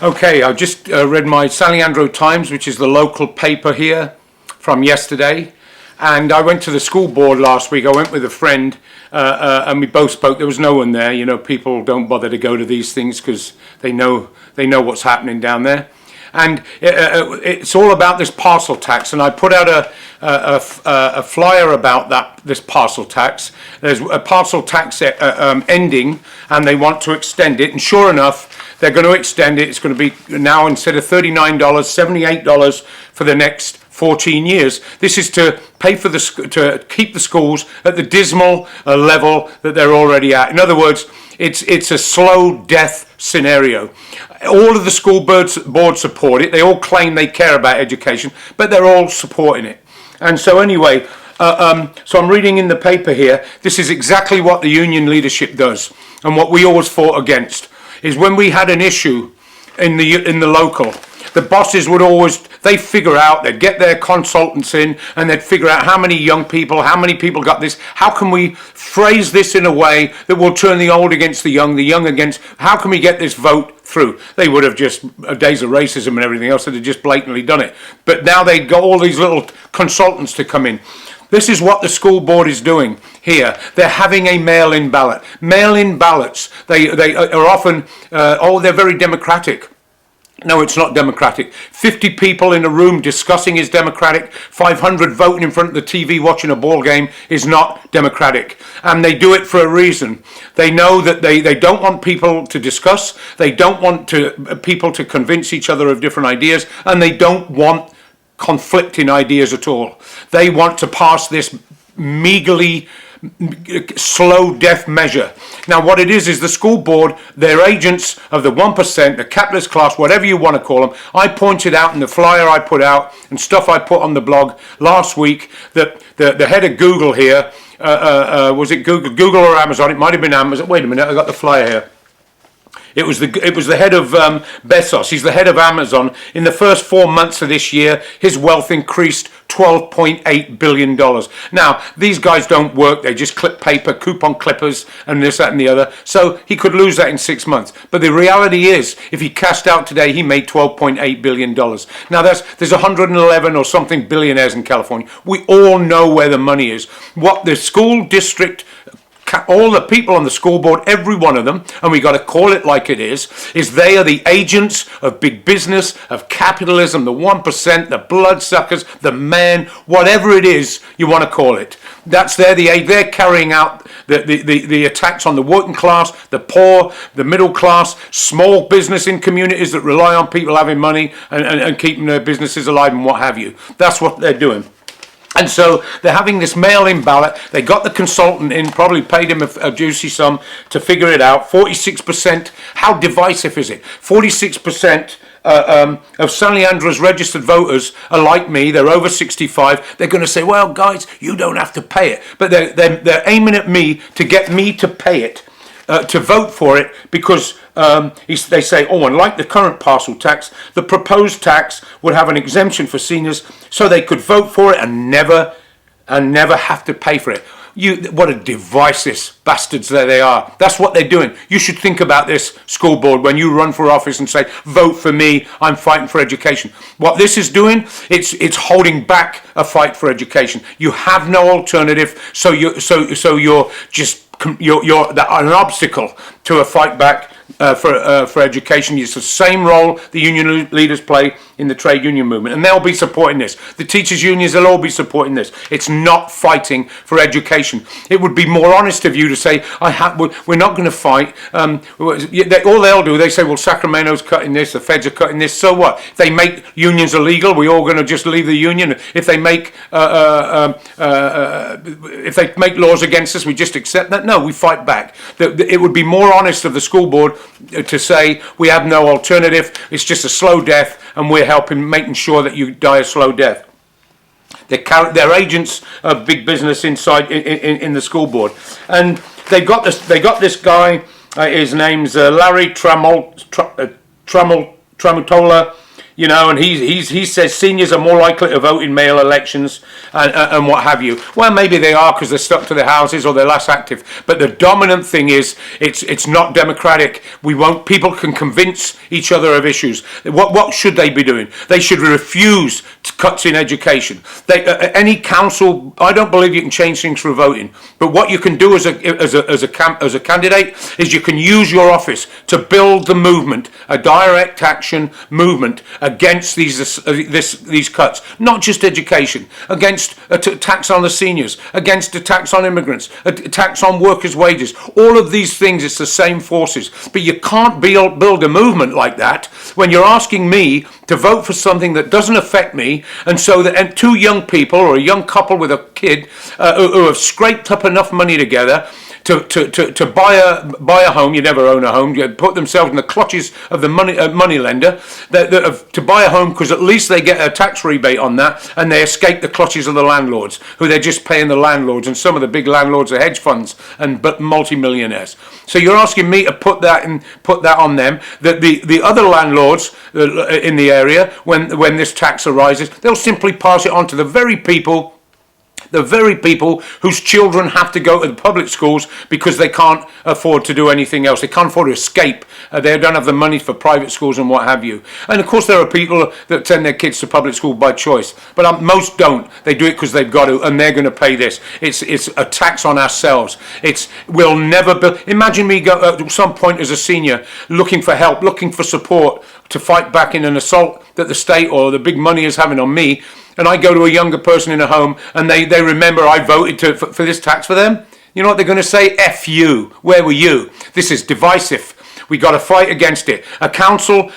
Okay, I just read my San Leandro Times, which is the local paper here, from yesterday. And I went to the school board last week. I went with a friend, and we both spoke. There was no one there. You know, people don't bother to go to these things because they know what's happening down there. And it's all about this parcel tax. And I put out a flyer about this parcel tax. There's a parcel tax ending, and they want to extend it. And sure enough, they're going to extend it. It's going to be now, instead of $39, $78 for the next 14 years. This is to pay for to keep the schools at the dismal level that they're already at. In other words, it's a slow death scenario. All of the school boards support it. They all claim they care about education, but they're all supporting it. And so anyway, so I'm reading in the paper here, this is exactly what the union leadership does, and what we always fought against is when we had an issue in the local, the bosses would always, they'd figure out, they'd get their consultants in, and they'd figure out how many many people got this, how can we phrase this in a way that will turn the old against the young against, how can we get this vote through? They would have just, days of racism and everything else, they'd have just blatantly done it. But now they'd got all these little consultants to come in. This is what the school board is doing here. They're having a mail-in ballot. Mail-in ballots, they are often, they're very democratic. No, it's not democratic. 50 people in a room discussing is democratic. 500 voting in front of the TV watching a ball game is not democratic. And they do it for a reason. They know that they don't want people to discuss. They don't want people to convince each other of different ideas. And they don't want conflicting ideas at all. They want to pass this meagerly slow death measure. Now what it is the school board, they're agents of the 1%, the capitalist class, whatever you want to call them. I pointed out in the flyer I put out and stuff I put on the blog last week that the head of Google here, was it Google or Amazon? It might have been Amazon. Wait a minute, I got the flyer here. It was the head of Bezos. He's the head of Amazon. In the first 4 months of this year, his wealth increased $12.8 billion. Now, these guys don't work. They just clip paper, coupon clippers, and this, that, and the other. So he could lose that in 6 months. But the reality is, if he cashed out today, he made $12.8 billion. Now, there's 111 or something billionaires in California. We all know where the money is. What the school district, all the people on the school board, every one of them, and we got to call it like it is they are the agents of big business, of capitalism, the 1%, the bloodsuckers, the man, whatever it is you want to call it. They're carrying out the attacks on the working class, the poor, the middle class, small business in communities that rely on people having money and keeping their businesses alive and what have you. That's what they're doing. And so they're having this mail-in ballot. They got the consultant in, probably paid him a juicy sum to figure it out. 46%, how divisive is it? 46% of San Leandro's registered voters are like me. They're over 65. They're going to say, well, guys, you don't have to pay it. But they're aiming at me to get me to pay it. To vote for it because they say, unlike the current parcel tax, the proposed tax would have an exemption for seniors so they could vote for it and never have to pay for it. What a divisive bastards they are. That's what they're doing. You should think about this, school board, when you run for office and say, vote for me, I'm fighting for education. What this is doing, it's holding back a fight for education. You have no alternative, so you're an obstacle to a fight back for education. It's the same role the union leaders play in the trade union movement, and they'll be supporting this. The teachers' unions, they'll all be supporting this. It's not fighting for education. It would be more honest of you to say, we're not going to fight. All they'll do, they say, well, Sacramento's cutting this, the feds are cutting this, so what? If they make unions illegal, we're all going to just leave the union. If they make laws against us, we just accept that? No, we fight back. It would be more honest of the school board to say, we have no alternative, it's just a slow death, and we're making sure that you die a slow death. They're agents of big business inside in the school board, and they got this guy. His name's Larry Tramutola. you know, and he says seniors are more likely to vote in mayoral elections and what have you. Well, maybe they are because they're stuck to their houses or they're less active. But the dominant thing is it's not democratic. People can convince each other of issues. What should they be doing? They should refuse cuts in education. Any council, I don't believe you can change things through voting. But what you can do as a candidate is you can use your office to build the movement, a direct action movement against these cuts, not just education, against a tax on the seniors, against a tax on immigrants, a tax on workers' wages. All of these things, it's the same forces. But you can't build a movement like that when you're asking me to vote for something that doesn't affect me, and so that two young people or a young couple with a kid who have scraped up enough money together to buy a home. You never own a home. You put themselves in the clutches of the money lender to buy a home because at least they get a tax rebate on that, and they escape the clutches of the landlords, who they're just paying the landlords, and some of the big landlords are hedge funds and multi-millionaires. So you're asking me to put that on them. That the other landlords in the area, when this tax arises, they'll simply pass it on to the very people whose children have to go to the public schools because they can't afford to do anything else. They can't afford to escape. They don't have the money for private schools and what have you. And of course there are people that send their kids to public school by choice, but most don't. They do it because they've got to, and they're going to pay this. It's a tax on ourselves. We'll never build. Imagine me at some point as a senior looking for help, looking for support to fight back in an assault that the state or the big money is having on me, and I go to a younger person in a home and they remember I voted for this tax for them. You know what they're going to say? F you. Where were you? This is divisive. We got to fight against it. A council,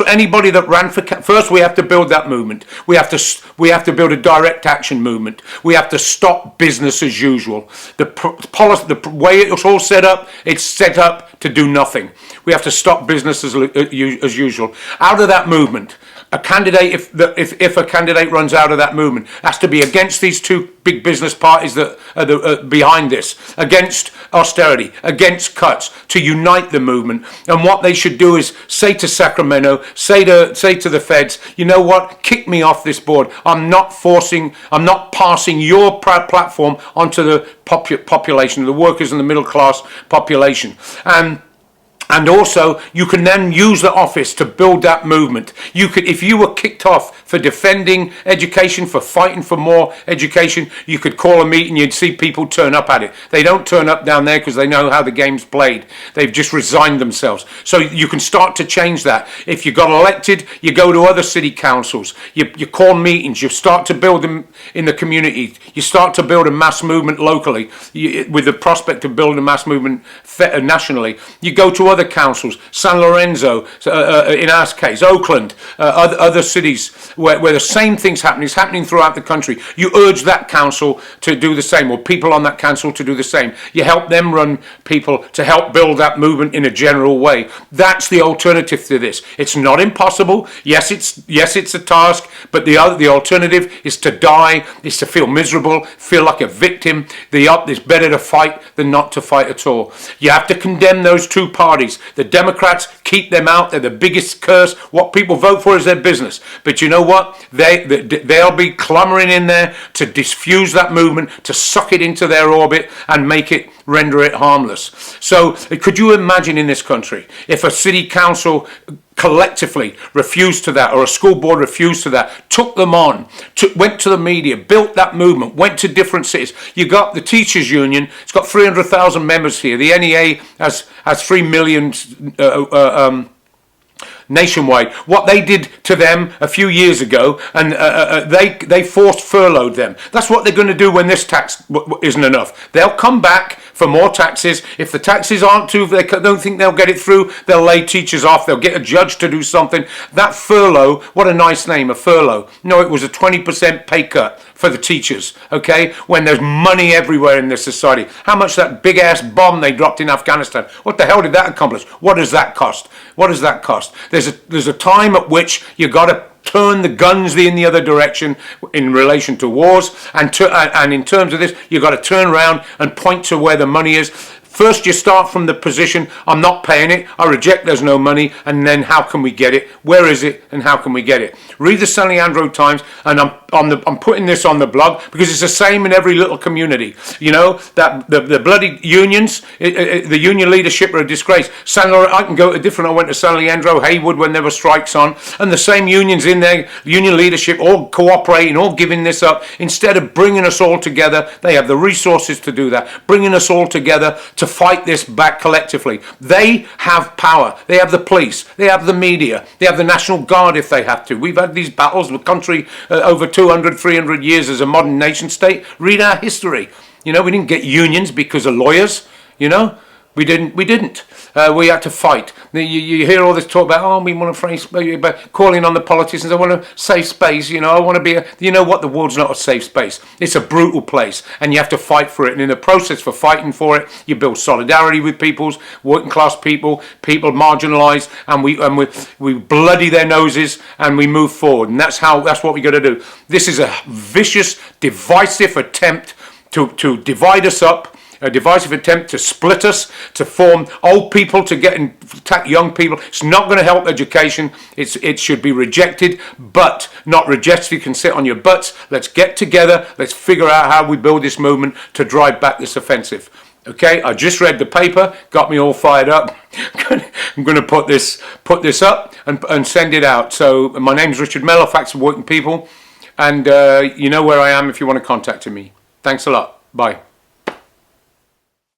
anybody that ran for, first we have to build that movement. We have to build a direct action movement. We have to stop business as usual. The way it's all set up, it's set up to do nothing. We have to stop business as usual. Out of that movement, a candidate, if a candidate runs out of that movement, has to be against these two big business parties that are behind this, against austerity, against cuts, to unite the movement. And what they should do is say to Sacramento, say to the feds, you know what, kick me off this board. I'm not passing your platform onto the population, the workers and the middle class population. And also, you can then use the office to build that movement. If you were kicked off for defending education, for fighting for more education, you could call a meeting, you'd see people turn up at it. They don't turn up down there because they know how the game's played. They've just resigned themselves. So you can start to change that. If you got elected, you go to other city councils. You call meetings. You start to build them in the community. You start to build a mass movement locally with the prospect of building a mass movement nationally. You go to other councils, San Lorenzo, in our case, Oakland, other cities where the same thing's happening. It's happening throughout the country. You urge that council to do the same, or people on that council to do the same. You help them run people to help build that movement in a general way. That's the alternative to this. It's not impossible. Yes, it's a task, but the alternative is to die, is to feel miserable, feel like a victim. It's better to fight than not to fight at all. You have to condemn those two parties. The Democrats, keep them out. They're the biggest curse. What people vote for is their business. But you know what? They'll be clamoring in there to diffuse that movement, to suck it into their orbit and render it harmless. So could you imagine in this country if a city council collectively refused to that, or a school board refused to that, took them on, went to the media, built that movement, went to different cities? You got the teachers union. It's got 300,000 members here. The NEA has 3 million nationwide. What they did to them a few years ago, and they furloughed them. That's what they're going to do when this tax isn't enough. They'll come back for more taxes. If the taxes aren't too, they don't think they'll get it through, they'll lay teachers off. They'll get a judge to do something. That furlough, what a nice name, a furlough. No, it was a 20% pay cut for the teachers, okay? When there's money everywhere in this society. How much that big ass bomb they dropped in Afghanistan, what the hell did that accomplish? What does that cost? What does that cost? There's a time at which you got to turn the guns in the other direction in relation to wars, and in terms of this, you've got to turn around and point to where the money is. First, you start from the position, I'm not paying it, I reject there's no money, and then how can we get it? Where is it, and how can we get it? Read the San Leandro Times, and I'm putting this on the blog because it's the same in every little community. You know, that the bloody unions, the union leadership are a disgrace. I can go to different, I went to San Leandro, Haywood when there were strikes on, and the same unions in there, union leadership, all cooperating, all giving this up. Instead of bringing us all together, they have the resources to do that, bringing us all together to fight this back collectively. They have power. They have the police. They have the media. They have the National Guard if they have to. We've had these battles with country over 200, 300 years as a modern nation state. Read our history. You know, we didn't get unions because of lawyers, you know. We didn't. We had to fight. You hear all this talk about, oh, we want to phrase, about calling on the politicians. I want a safe space. You know, I want to be you know what? The world's not a safe space. It's a brutal place, and you have to fight for it. And in the process for fighting for it, you build solidarity with people's working class people marginalised, and we bloody their noses and we move forward. And that's what we got to do. This is a vicious, divisive attempt to divide us up. A divisive attempt to split us, to form old people to attack young people. It's not going to help education. It should be rejected, but not rejected. You can sit on your butts. Let's get together. Let's figure out how we build this movement to drive back this offensive. Okay, I just read the paper, got me all fired up. I'm going to put this up and send it out. So my name's Richard Mellor, Facts of Working People, and you know where I am if you want to contact me. Thanks a lot. Bye.